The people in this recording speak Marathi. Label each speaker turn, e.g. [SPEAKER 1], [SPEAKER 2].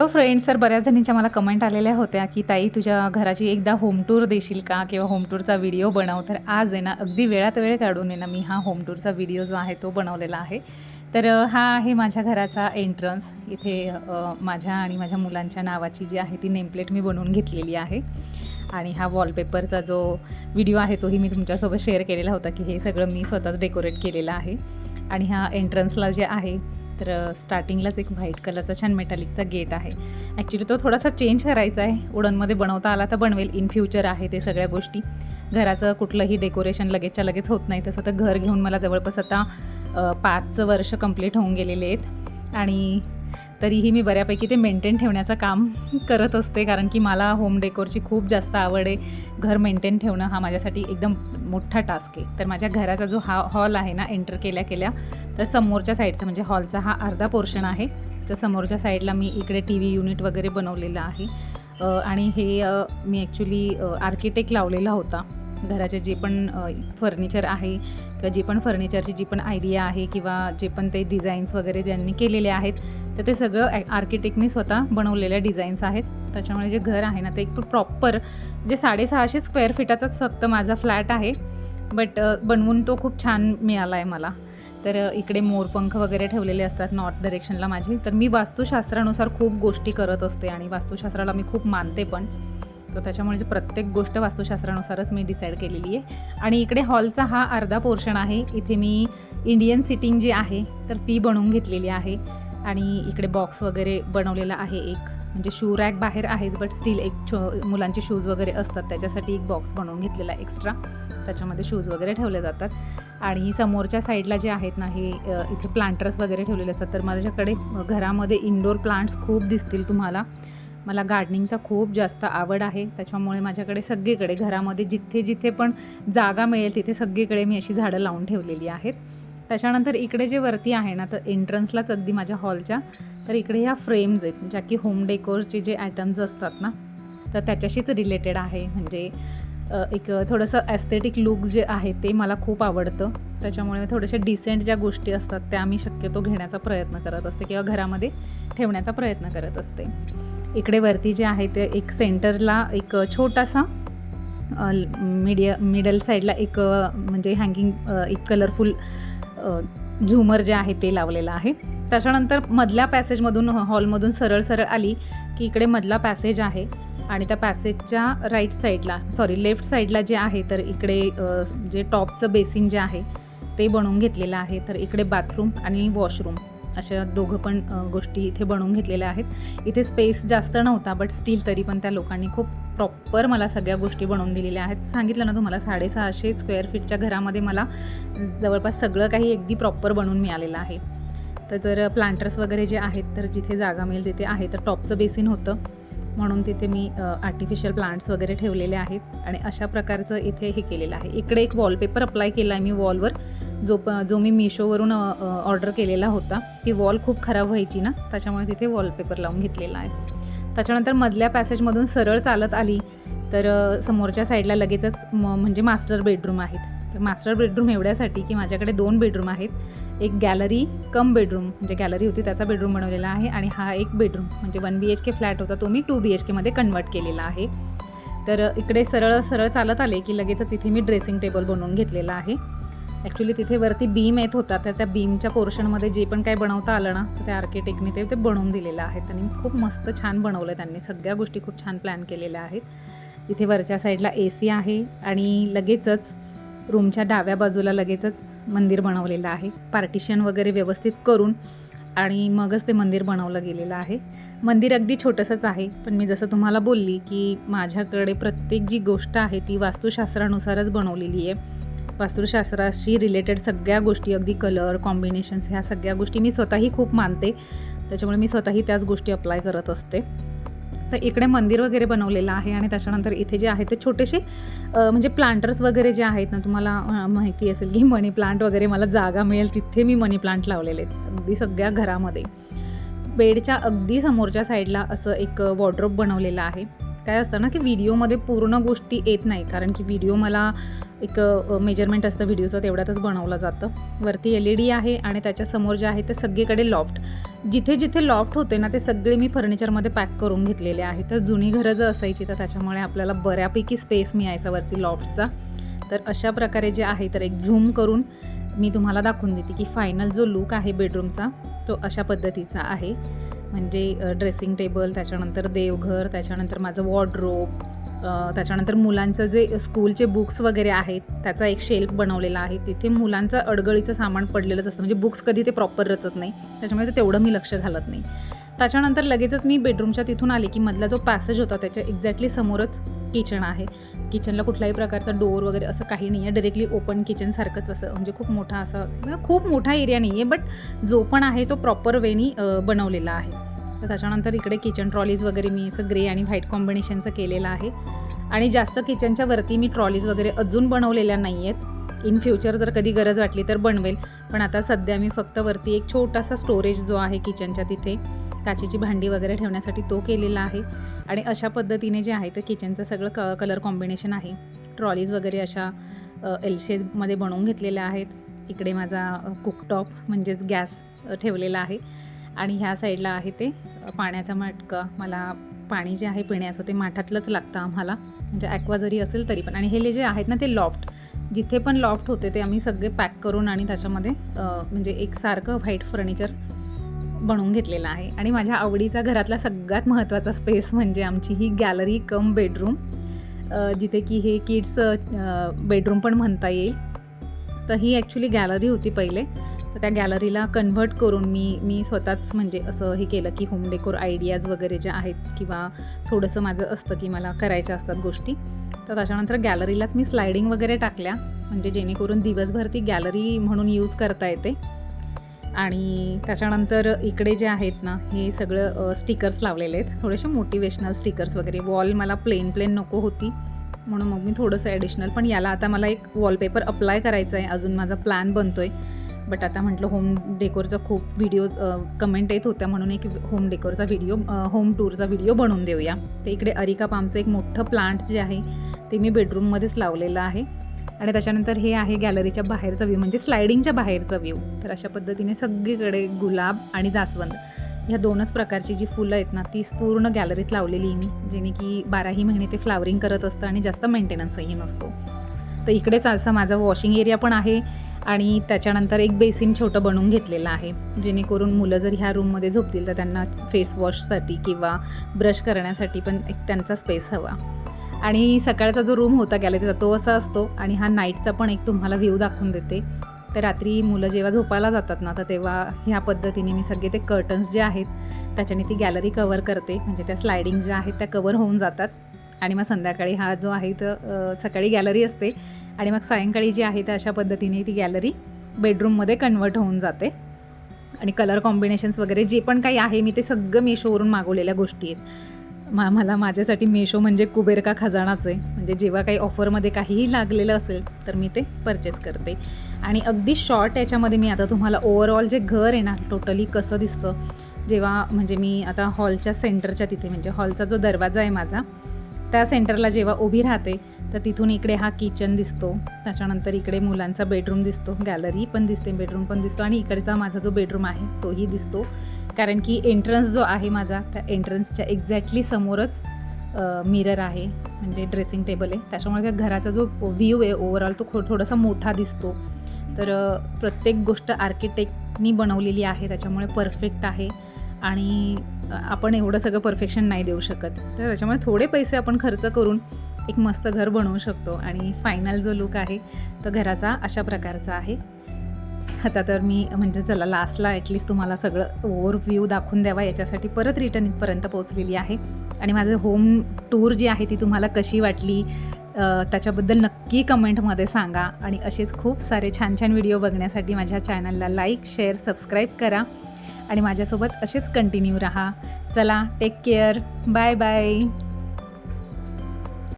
[SPEAKER 1] तो फ्रेंड्स, तर बऱ्याच जणींच्या मला कमेंट आलेल्या होत्या की ताई तुझ्या घराची एकदा होम टूर देशील का किंवा होम टूरचा व्हिडिओ बनव. तर आज आहे ना अगदी वेळात वेळ काढून आहे ना मी हा होम टूरचा व्हिडिओ जो आहे तो बनवलेला आहे. तर हा आहे माझ्या घराचा एंट्रन्स. इथे माझ्या आणि माझ्या मुलांच्या नावाची जी आहे ती नेमप्लेट मी बनवून घेतलेली आहे. आणि हा वॉलपेपरचा जो व्हिडिओ आहे तोही मी तुमच्यासोबत शेअर केलेला होता की हे सगळं मी स्वतःच डेकोरेट केलेलं आहे. आणि हा एंट्रन्सला जे आहे तर स्टार्टिंगलाच एक व्हाईट कलरचा छान मेटॅलिकचा गेट आहे. ॲक्च्युली तो थोडासा चेंज करायचा आहे. वुडनमध्ये बनवता आला तर बनवेल, इन फ्युचर आहे ते सगळ्या गोष्टी. घराचं कुठलंही डेकोरेशन लगेचच्या लगेच होत नाही. तसं तर घर घेऊन मला जवळपास आता 5 वर्ष कंप्लीट होऊन गेलेले आहेत. आणि तरीही मी बऱ्यापैकी ते मेंटेन ठेवण्याचं काम करत असते, कारण की मला होम डेकोरची खूप जास्त आवड आहे. घर मेंटेन ठेवणं हा माझ्यासाठी एकदम मोठा टास्क आहे. तर माझ्या घराचा जो हॉल आहे ना, एंटर केल्या केल्या तर समोरच्या साईडचा म्हणजे हॉलचा हा अर्धा पोर्शन आहे. तर समोरच्या साईडला मी इकडे टी व्ही युनिट वगैरे बनवलेलं आहे. आणि हे मी ॲक्च्युली आर्किटेक्ट लावलेला होता. घराचे जे पण फर्निचर आहे किंवा जे पण फर्निचरची जी पण आयडिया आहे किंवा जे पण ते डिझाईन्स वगैरे ज्यांनी केलेले आहेत तर ते सगळं आर्किटेक्टनी स्वतः बनवलेल्या डिझाईन्स आहेत. त्याच्यामुळे जे घर आहे ना ते एक प्रॉपर जे 650 स्क्वेअर फीटाचाच फक्त माझा फ्लॅट आहे, बट बनवून तो खूप छान मिळाला आहे मला. तर इकडे मोरपंख वगैरे ठेवलेले असतात नॉर्थ डायरेक्शनला माझी. तर मी वास्तुशास्त्रानुसार खूप गोष्टी करत असते आणि वास्तुशास्त्राला मी खूप मानते पण. तर त्याच्यामुळे प्रत्येक गोष्ट वास्तुशास्त्रानुसारच मी डिसाईड केलेली आहे. आणि इकडे हॉलचा हा अर्धा पोर्शन आहे. इथे मी इंडियन सिटिंग जी आहे तर ती बनवून घेतलेली आहे. आणि इकडे बॉक्स वगैरे बनवलेला आहे एक, म्हणजे शू रॅक बाहेर आहेच बट स्टील एक मुलांचे शूज वगैरे असतात त्याच्यासाठी एक बॉक्स बनवून घेतलेला एक्स्ट्रा. त्याच्यामध्ये शूज वगैरे ठेवले जातात. आणि समोरच्या साईडला जे आहेत ना हे इथे प्लांटर्स वगैरे ठेवलेले असतात. तर माझ्याकडे घरामध्ये इनडोअर प्लांट्स खूप दिसतील तुम्हाला. मला गार्डनिंगचा खूप जास्त आवड आहे. त्याच्यामुळे माझ्याकडे सगळीकडे घरामध्ये जिथे जिथे पण जागा मिळेल तिथे सगळीकडे मी अशी झाडं लावून ठेवलेली आहेत. त्याच्यानंतर इकडे जे वरती आहे ना तर एंट्रन्सलाच अगदी माझ्या हॉलच्या तर इकडे ह्या फ्रेम्स आहेत ज्या की होम डेकोरचे जे आयटम्स असतात ना तर त्याच्याशीच रिलेटेड आहे. म्हणजे एक थोडंसं ॲस्थेटिक लुक जे आहे ते मला खूप आवडतं. त्याच्यामुळे थोडेसे डिसेंट ज्या गोष्टी असतात त्या मी शक्यतो घेण्याचा प्रयत्न करत असते किंवा घरामध्ये ठेवण्याचा प्रयत्न करत असते. इकडे वरती जे आहे ते एक सेंटरला एक छोटासा मिडल साईडला एक म्हणजे हँगिंग एक कलरफुल झुमर जे आहे ते लावलेलं आहे. त्याच्यानंतर मधल्या पॅसेजमधून हॉलमधून सरळ सरळ आली की इकडे मधला पॅसेज आहे. आणि त्या पॅसेजच्या राईट साईडला लेफ्ट साईडला जे आहे तर इकडे जे टॉपचं बेसिन जे आहे ते बनवून घेतलेलं आहे. तर इकडे बाथरूम आणि वॉशरूम अशा दोघं पण गोष्टी इथे बनवून घेतलेल्या आहेत. इथे स्पेस जास्त नव्हता बट स्टील तरी पण त्या लोकांनी खूप प्रॉपर मला सगळ्या गोष्टी बनवून दिलेल्या आहेत. सांगितलं ना तुम्हाला 650 स्क्वेअर फीटच्या घरामध्ये मला जवळपास सगळं काही अगदी प्रॉपर बनवून मिळालेलं आहे. तर जर प्लांटर्स वगैरे जे आहेत तर जिथे जागा मिळेल तिथे आहे. तर टॉपचं बेसिन होतं म्हणून तिथे मी आर्टिफिशियल प्लांट्स वगैरे ठेवलेले आहेत. आणि अशा प्रकारचं इथे हे केलेलं आहे. इकडे एक वॉलपेपर अप्लाय केला आहे मी वॉलवर, जो मी मिशोवरून ऑर्डर केलेला होता. ती वॉल खूप खराब व्हायची ना त्याच्यामुळे तिथे वॉलपेपर लावून घेतलेला आहे. त्याच्यानंतर मधल्या पॅसेजमधून सरळ चालत आली तर समोरच्या साईडला लगेचच म्हणजे मास्टर बेडरूम आहेत. तर मास्टर बेडरूम एवढ्यासाठी की माझ्याकडे 2 बेडरूम आहेत. एक गॅलरी कम बेडरूम म्हणजे गॅलरी होती त्याचा बेडरूम बनवलेला आहे. आणि हा एक बेडरूम म्हणजे 1 BHK फ्लॅट होता तो मी 2 BHKमध्ये कन्वर्ट केलेला आहे. तर इकडे सरळ सरळ चालत आले की लगेचच इथे मी ड्रेसिंग टेबल बनवून घेतलेला आहे. ॲक्च्युली तिथे वरती बीम येत होता तर त्या बीमच्या पोर्शनमध्ये जे पण काय बनवता आलं ना तर त्या आर्किटेक्टने ते बनवून दिलेलं आहे. आणि खूप मस्त छान बनवलं त्यांनी. सगळ्या गोष्टी खूप छान प्लॅन केलेल्या आहेत. इथे वरच्या साईडला AC आहे आणि लगेचच रूमच्या डाव्या बाजूला लगेचच मंदिर बनवलेलं आहे. पार्टिशन वगैरे व्यवस्थित करून आणि मगच ते मंदिर बनवलं गेलेलं आहे. मंदिर अगदी छोटंसंच आहे पण मी जसं तुम्हाला बोलली की माझ्याकडे प्रत्येक जी गोष्ट आहे ती वास्तुशास्त्रानुसारच बनवलेली आहे. वास्तुशास्त्राशी रिलेटेड सगळ्या गोष्टी अगदी कलर कॉम्बिनेशन्स ह्या सगळ्या गोष्टी मी स्वतःही खूप मानते. त्याच्यामुळे मी स्वतःही त्याच गोष्टी अप्लाय करत असते. तर इकडे मंदिर वगैरे बनवलेलं आहे. आणि त्याच्यानंतर इथे जे आहे ते छोटेसे म्हणजे प्लांटर्स वगैरे जे आहेत ना तुम्हाला माहिती असेल की मनी प्लांट वगैरे मला जागा मिळेल तिथे मी मनी प्लांट लावलेले आहेत अगदी सगळ्या घरामध्ये. बेडच्या अगदी समोरच्या साईडला असं एक वॉर्डरोब बनवलेलं आहे. काय असतं ना की व्हिडिओमध्ये पूर्ण गोष्टी येत नाही कारण की व्हिडिओ मला एक मेजरमेंट असतं व्हिडिओचं, तेवढ्यातच बनवलं जातं. वरती LED आहे आणि त्याच्यासमोर जे आहे ते सगळीकडे लॉफ्ट, जिथे जिथे लॉफ्ट होते ना ते सगळे मी फर्निचरमध्ये पॅक करून घेतलेले आहे. तर जुनी घरं जर असायची तर त्याच्यामुळे आपल्याला बऱ्यापैकी स्पेस मिळायचा वरती लॉफ्टचा. तर अशा प्रकारे जे आहे तर एक झूम करून मी तुम्हाला दाखवून देते की फायनल जो लुक आहे बेडरूमचा तो अशा पद्धतीचा आहे. म्हणजे ड्रेसिंग टेबल, त्याच्यानंतर देवघर, त्याच्यानंतर माझं वॉर्डरोब, त्याच्यानंतर मुलांचं जे स्कूलचे बुक्स वगैरे आहेत त्याचा एक शेल्फ बनवलेला आहे. तिथे मुलांचं अडगळीचं सामान पडलेलंच असतं, म्हणजे बुक्स कधी ते प्रॉपर रचत नाही, त्याच्यामुळे ते तेवढं मी लक्ष घालत नाही. त्याच्यानंतर लगेचच मी बेडरूमच्या तिथून आले की मधला जो पॅसेज होता त्याच्या एक्झॅक्टली समोरच किचन आहे. किचनला कुठल्याही प्रकारचा डोअर वगैरे असं काही नाही आहे, डायरेक्टली ओपन किचनसारखंच असं, म्हणजे खूप मोठा असं, खूप मोठा एरिया नाही आहे, बट जो पण आहे तो प्रॉपर वेनी बनवलेला आहे. तर त्याच्यानंतर इकडे किचन ट्रॉलीज वगैरे मी असं ग्रे आणि व्हाईट कॉम्बिनेशनचं केलेलं आहे. आणि जास्त किचनच्या वरती मी ट्रॉलीज वगैरे अजून बनवलेल्या नाही आहेत. इन फ्युचर जर कधी गरज वाटली तर बनवेल, पण आता सध्या मी फक्त वरती एक छोटासा स्टोरेज जो आहे किचनच्या तिथे काचेची भांडी वगैरे ठेवण्यासाठी तो केलेला आहे. आणि अशा पद्धतीने जे आहे तर किचनचं सगळं कलर कॉम्बिनेशन आहे. ट्रॉलीज वगैरे अशा एल शेपमध्ये बनवून घेतलेल्या आहेत. इकडे माझा कुकटॉप म्हणजेच गॅस ठेवलेला आहे. आणि ह्या साईडला आहे ते पाण्याचा मटका. मला पाणी जे आहे पिण्याचं ते माठातलंच लागतं आम्हाला, म्हणजे ॲक्वा जरी असेल तरी पण. आणि हे जे आहेत ना ते लॉफ्ट, जिथे पण लॉफ्ट होते ते आम्ही सगळे पॅक करून आणि त्याच्यामध्ये म्हणजे एक सारखं व्हाईट फर्निचर बनवून घेतलेलं आहे. आणि माझ्या आवडीचा घरातला सगळ्यात महत्त्वाचा स्पेस म्हणजे आमची ही गॅलरी कम बेडरूम, जिथे की हे किड्स बेडरूम पण म्हणता येईल. तर ही ॲक्च्युली गॅलरी होती पहिले, तर त्या गॅलरीला कन्व्हर्ट करून मी स्वतःच म्हणजे असं हे केलं की होम डेकोर आयडियाज वगैरे ज्या आहेत किंवा थोडंसं माझं असतं की मला करायच्या असतात गोष्टी, तर त्याच्यानंतर गॅलरीलाच मी स्लायडिंग वगैरे टाकल्या, म्हणजे जेणेकरून दिवसभर ती गॅलरी म्हणून यूज करता येते. आणि त्याच्यानंतर इकडे जे आहेत ना हे सगळं स्टिकर्स लावलेले आहेत, थोडेसे मोटिवेशनल स्टिकर्स वगैरे. वॉल मला प्लेन नको होती म्हणून मग मी थोडंसं ॲडिशनल, पण याला आता मला एक वॉलपेपर अप्लाय करायचा आहे, अजून माझा प्लॅन बनतो आहे. बट आता म्हटलं होम डेकोरचा खूप व्हिडिओज कमेंट येत होत्या म्हणून एक होम डेकोरचा व्हिडिओ, होम टूरचा व्हिडिओ बनवून देऊया. तर इकडे अरिका पामचं एक मोठं प्लांट जे आहे ते मी बेडरूममध्येच लावलेलं आहे. आणि त्याच्यानंतर हे आहे गॅलरीच्या बाहेरचा व्ह्यू, म्हणजे स्लायडिंगच्या बाहेरचा व्ह्यू. तर अशा पद्धतीने सगळीकडे गुलाब आणि जास्वंद ह्या दोनच प्रकारची जी फुलं आहेत ना ती पूर्ण गॅलरीत लावलेली मी, जेणे की 12ही महिने ते फ्लावरिंग करत असतं आणि जास्त मेंटेनन्सही नसतो. तर इकडेच असं माझं वॉशिंग एरिया पण आहे आणि त्याच्यानंतर एक बेसिन छोटं बनवून घेतलेलं आहे, जेणेकरून मुलं जर ह्या रूममध्ये झोपतील तर त्यांना फेस वॉशसाठी किंवा ब्रश करण्यासाठी पण एक त्यांचा स्पेस हवा. आणि सकाळचा जो रूम होता गॅलरीचा तो असा असतो. आणि हा नाईटचा पण एक तुम्हाला व्ह्यू दाखवून देते. तर रात्री मुलं जेव्हा झोपायला जातात ना तर तेव्हा ह्या पद्धतीने मी सगळे ते कर्टन्स जे आहेत त्याच्याने ती गॅलरी कवर करते, म्हणजे त्या स्लायडिंग ज्या आहेत त्या कवर होऊन जातात. आणि मग संध्याकाळी हा जो आहे तर सकाळी गॅलरी असते आणि मग सायंकाळी जी आहे तर अशा पद्धतीने ती गॅलरी बेडरूममध्ये कन्वर्ट होऊन जाते. आणि कलर कॉम्बिनेशन्स वगैरे जे पण काही आहे मी ते सगळं मेशोवरून मागवलेल्या गोष्टी आहेत. मला माझ्यासाठी मेशो म्हणजे कुबेर का खजानाच आहे, म्हणजे जेव्हा काही ऑफरमध्ये काहीही लागलेलं असेल तर मी ते परचेस करते. आणि अगदी शॉर्ट याच्यामध्ये मी आता तुम्हाला ओव्हरऑल जे घर आहे ना टोटली कसं दिसतं, जेव्हा म्हणजे मी आता हॉलच्या सेंटरच्या तिथे, म्हणजे हॉलचा जो दरवाजा आहे माझा त्या सेंटरला जेव्हा उभी राहते तर तिथून इकडे हा किचन दिसतो, त्याच्यानंतर इकडे मुलांचा बेडरूम दिसतो, गॅलरी पण दिसते, बेडरूम पण दिसतो आणि इकडचा माझा जो बेडरूम आहे तोही दिसतो. कारण की एंट्रन्स जो आहे माझा त्या एंट्रन्सच्या एक्झॅक्टली समोरच मिरर आहे, म्हणजे ड्रेसिंग टेबल आहे, त्याच्यामुळे त्या घराचा जो व्ह्यू आहे ओव्हरऑल तो थोडासा मोठा दिसतो. तर प्रत्येक गोष्ट आर्किटेक्टनी बनवलेली आहे, त्याच्यामुळे परफेक्ट आहे. आणि आपण एवढं सगळं परफेक्शन नाही देऊ शकत, तर त्याच्यामुळे थोडे पैसे आपण खर्च करून एक मस्त घर बनवू शकतो. आणि फायनल जो लुक आहे तो घराचा अशा प्रकारचा आहे. आता तर मी म्हणजे चला लास्टला ॲटलिस्ट तुम्हाला सगळं ओव्हरव्ह्यू दाखवून द्यावा याच्यासाठी परत रिटर्न इथपर्यंत पोहोचलेली आहे. आणि माझं होम टूर जी आहे ती तुम्हाला कशी वाटली त्याच्याबद्दल नक्की कमेंटमध्ये सांगा. आणि असेच खूप सारे छान छान व्हिडिओ बघण्यासाठी माझ्या चॅनलला लाईक, शेअर, सबस्क्राईब करा आणि माझ्यासोबत असेच कंटिन्यू राहा. चला, टेक केअर, बाय बाय.